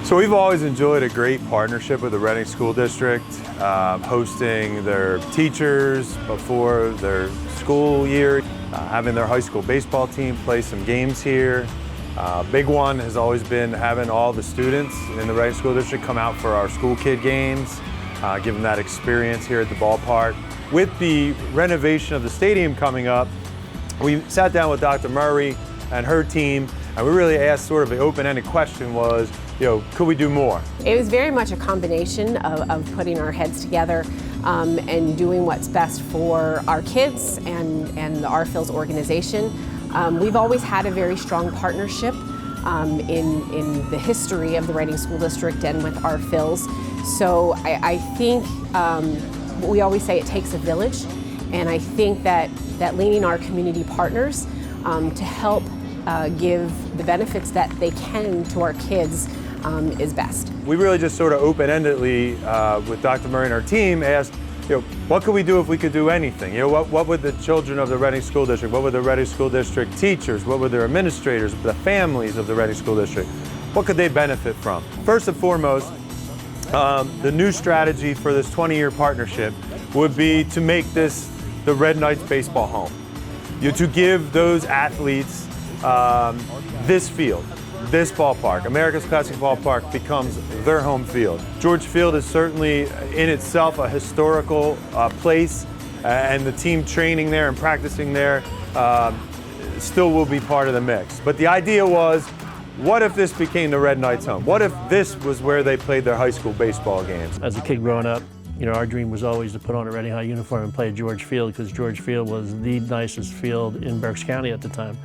So we've always enjoyed a great partnership with the Reading School District, hosting their teachers before their school year, having their high school baseball team play some games here. Big one has always been having all the students in the Reading School District come out for our school kid games, give them that experience here at the ballpark. With the renovation of the stadium coming up, we sat down with Dr. Murray and her team, and we really asked sort of the open-ended question was, could we do more? It was very much a combination of putting our heads together and doing what's best for our kids and the FirstEnergy organization. We've always had a very strong partnership in the history of the Reading School District and with FirstEnergy. So I think we always say it takes a village, and I think that leaning our community partners to help give the benefits that they can to our kids is best. We really just sort of open-endedly, with Dr. Murray and our team, asked, what could we do if we could do anything? What would the children of the Reading School District, what would the Reading School District teachers, what would their administrators, the families of the Reading School District, what could they benefit from? First and foremost, the new strategy for this 20-year partnership would be to make this the Red Knights baseball home. To give those athletes this field, this ballpark, America's Classic Ballpark, becomes their home field. George Field is certainly in itself a historical place, and the team training there and practicing there still will be part of the mix. But the idea was, what if this became the Red Knights' home? What if this was where they played their high school baseball games? As a kid growing up, our dream was always to put on a Reading High uniform and play at George Field, because George Field was the nicest field in Berks County at the time.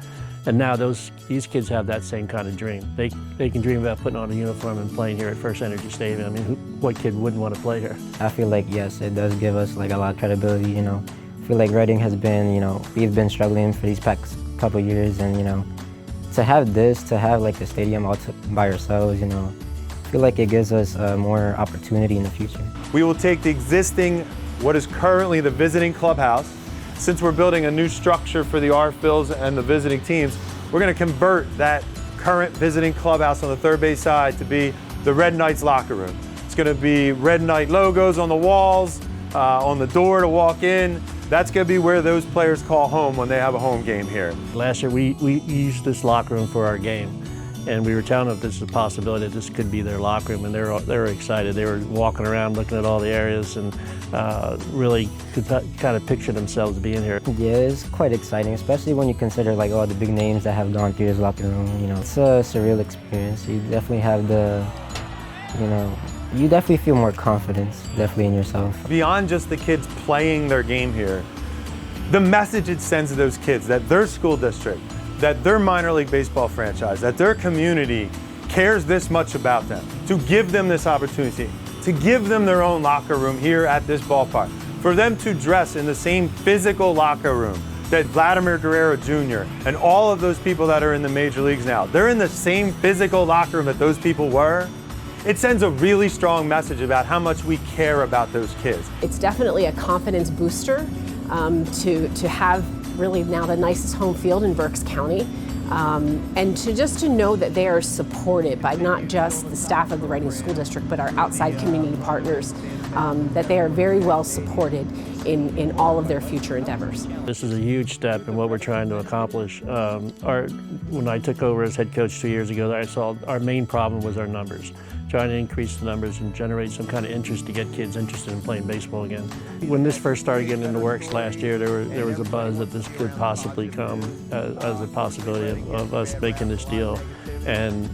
And now these kids have that same kind of dream. They can dream about putting on a uniform and playing here at FirstEnergy Stadium. I mean, what kid wouldn't want to play here? I feel like, yes, it does give us a lot of credibility, I feel like Reading has been, we've been struggling for these past couple years, and, to have the stadium all by ourselves, I feel like it gives us more opportunity in the future. We will take the existing, what is currently the visiting clubhouse. Since we're building a new structure for the Phils and the visiting teams, we're going to convert that current visiting clubhouse on the third base side to be the Red Knights locker room. It's going to be Red Knight logos on the walls, on the door to walk in. That's going to be where those players call home when they have a home game here. Last year we used this locker room for our game, and we were telling them this is a possibility that this could be their locker room, and they were excited. They were walking around looking at all the areas and really could kind of picture themselves being here. Yeah, it's quite exciting, especially when you consider all the big names that have gone through this locker room. It's a surreal experience. You definitely have you definitely feel more confidence, definitely in yourself. Beyond just the kids playing their game here, the message it sends to those kids that their school district, that their minor league baseball franchise, that their community cares this much about them, to give them this opportunity, to give them their own locker room here at this ballpark, for them to dress in the same physical locker room that Vladimir Guerrero Jr. and all of those people that are in the major leagues now, they're in the same physical locker room that those people were. It sends a really strong message about how much we care about those kids. It's definitely a confidence booster to have really now the nicest home field in Berks County, and to know that they are supported by not just the staff of the Reading School District, but our outside community partners, that they are very well supported in all of their future endeavors. This is a huge step in what we're trying to accomplish. When I took over as head coach 2 years ago, I saw our main problem was our numbers. Trying to increase the numbers and generate some kind of interest to get kids interested in playing baseball again. When this first started getting into works last year, there was a buzz that this could possibly come as a possibility of us making this deal, and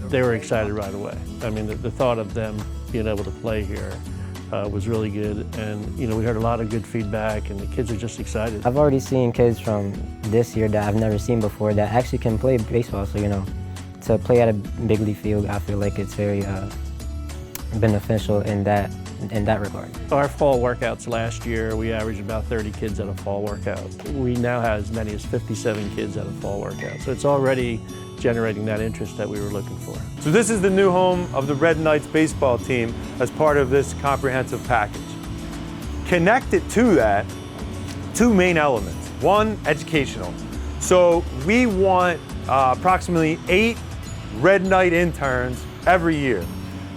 they were excited right away. I mean, the thought of them being able to play here was really good, and we heard a lot of good feedback, and the kids are just excited. I've already seen kids from this year that I've never seen before that actually can play baseball, so to play at a big league field, I feel like it's very beneficial in that regard. Our fall workouts last year, we averaged about 30 kids at a fall workout. We now have as many as 57 kids at a fall workout. So it's already generating that interest that we were looking for. So this is the new home of the Red Knights baseball team as part of this comprehensive package. Connected to that, two main elements. One, educational. So we want approximately 8 Red Knight interns every year.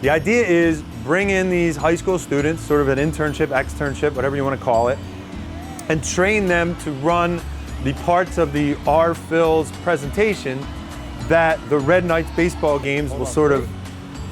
The idea is bring in these high school students, sort of an internship, externship, whatever you want to call it, and train them to run the parts of the Phils presentation that the Red Knights baseball games will sort of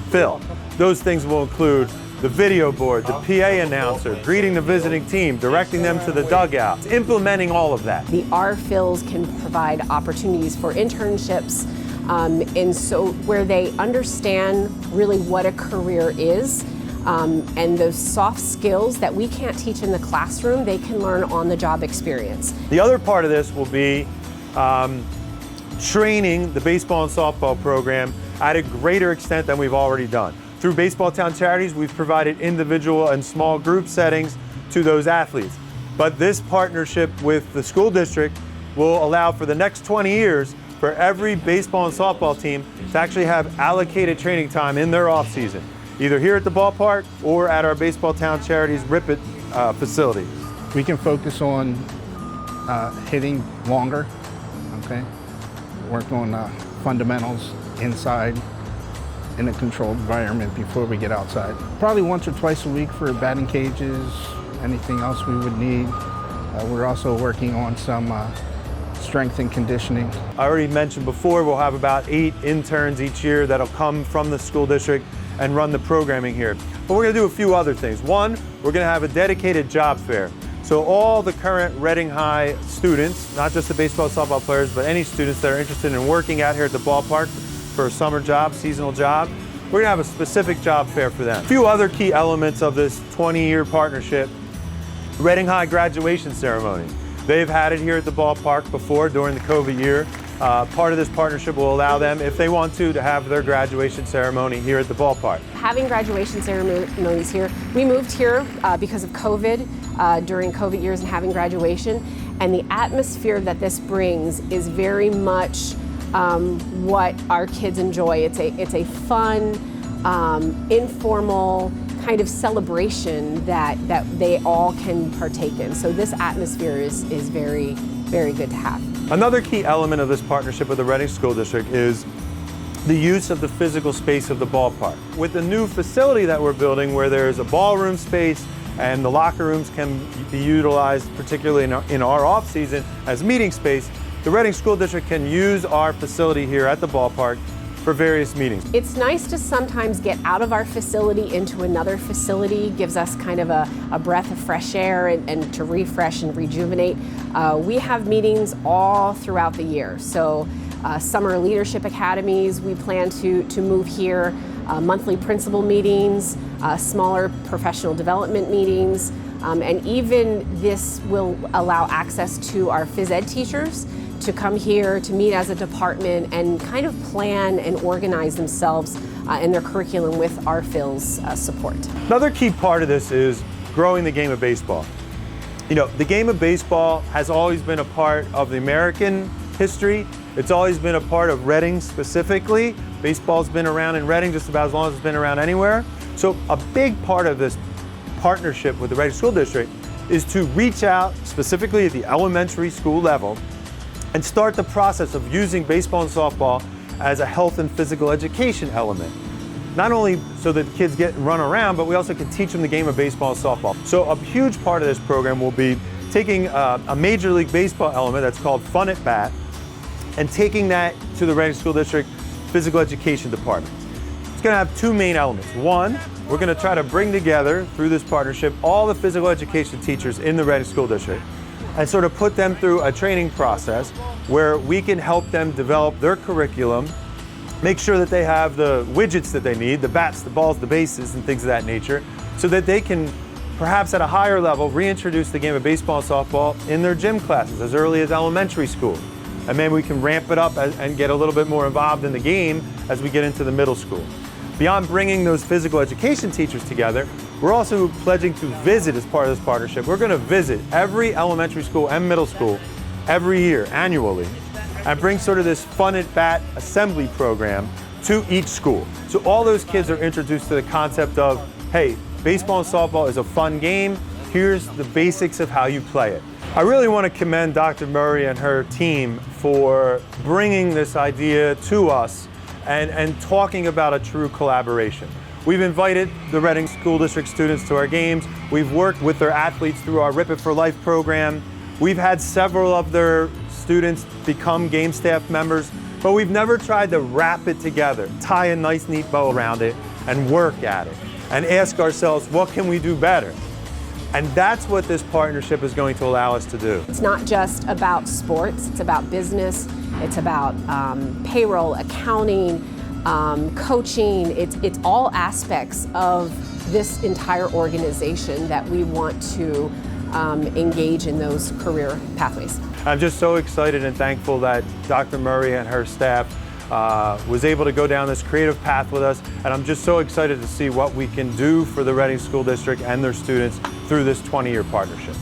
fill. Those things will include the video board, the PA announcer, greeting the visiting team, directing them to the dugout, implementing all of that. The Phils can provide opportunities for internships, and so where they understand really what a career is, and those soft skills that we can't teach in the classroom, they can learn on the job experience. The other part of this will be training the baseball and softball program at a greater extent than we've already done. Through Baseball Town Charities, we've provided individual and small group settings to those athletes. But this partnership with the school district will allow for the next 20 years for every baseball and softball team to actually have allocated training time in their off season, either here at the ballpark or at our Baseball Town Charities Rip-It facility. We can focus on hitting longer, okay? Work on fundamentals inside in a controlled environment before we get outside. Probably once or twice a week for batting cages, anything else we would need. We're also working on some strength and conditioning. I already mentioned before, we'll have about 8 interns each year that'll come from the school district and run the programming here. But we're gonna do a few other things. One, we're gonna have a dedicated job fair. So all the current Reading High students, not just the baseball, softball players, but any students that are interested in working out here at the ballpark for a summer job, seasonal job, we're gonna have a specific job fair for them. A few other key elements of this 20-year partnership: Reading High graduation ceremony. They've had it here at the ballpark before during the COVID year. Part of this partnership will allow them, if they want to have their graduation ceremony here at the ballpark. Having graduation ceremonies here, we moved here because of COVID, during COVID years, and having graduation, and the atmosphere that this brings is very much what our kids enjoy. It's a fun, informal kind of celebration that they all can partake in. So this atmosphere is very, very good to have. Another key element of this partnership with the Reading School District is the use of the physical space of the ballpark. With the new facility that we're building, where there's a ballroom space and the locker rooms can be utilized, particularly in our off season, as meeting space, the Reading School District can use our facility here at the ballpark for various meetings. It's nice to sometimes get out of our facility into another facility, gives us kind of a breath of fresh air and to refresh and rejuvenate. We have meetings all throughout the year. So summer leadership academies, we plan to move here, monthly principal meetings, smaller professional development meetings, and even this will allow access to our phys ed teachers to come here to meet as a department and kind of plan and organize themselves in their curriculum with our Phils support. Another key part of this is growing the game of baseball. You know, the game of baseball has always been a part of the American history. It's always been a part of Reading specifically. Baseball's been around in Reading just about as long as it's been around anywhere. So a big part of this partnership with the Reading School District is to reach out specifically at the elementary school level and start the process of using baseball and softball as a health and physical education element. Not only so that kids get and run around, but we also can teach them the game of baseball and softball. So a huge part of this program will be taking a Major League Baseball element that's called Fun at Bat and taking that to the Reading School District Physical Education Department. It's gonna have 2 main elements. One, we're gonna try to bring together, through this partnership, all the physical education teachers in the Reading School District and sort of put them through a training process where we can help them develop their curriculum, make sure that they have the widgets that they need, the bats, the balls, the bases, and things of that nature, so that they can perhaps at a higher level reintroduce the game of baseball and softball in their gym classes as early as elementary school. And maybe we can ramp it up and get a little bit more involved in the game as we get into the middle school. Beyond bringing those physical education teachers together, we're also pledging to visit as part of this partnership. We're going to visit every elementary school and middle school every year, annually, and bring sort of this Fun at Bat assembly program to each school. So all those kids are introduced to the concept of, hey, baseball and softball is a fun game. Here's the basics of how you play it. I really want to commend Dr. Murray and her team for bringing this idea to us and talking about a true collaboration. We've invited the Reading School District students to our games. We've worked with their athletes through our Rip It for Life program. We've had several of their students become game staff members, but we've never tried to wrap it together, tie a nice neat bow around it, and work at it, and ask ourselves, what can we do better? And that's what this partnership is going to allow us to do. It's not just about sports, it's about business, it's about payroll, accounting, coaching. It's all aspects of this entire organization that we want to engage in those career pathways. I'm just so excited and thankful that Dr. Murray and her staff was able to go down this creative path with us, and I'm just so excited to see what we can do for the Reading School District and their students through this 20-year partnership.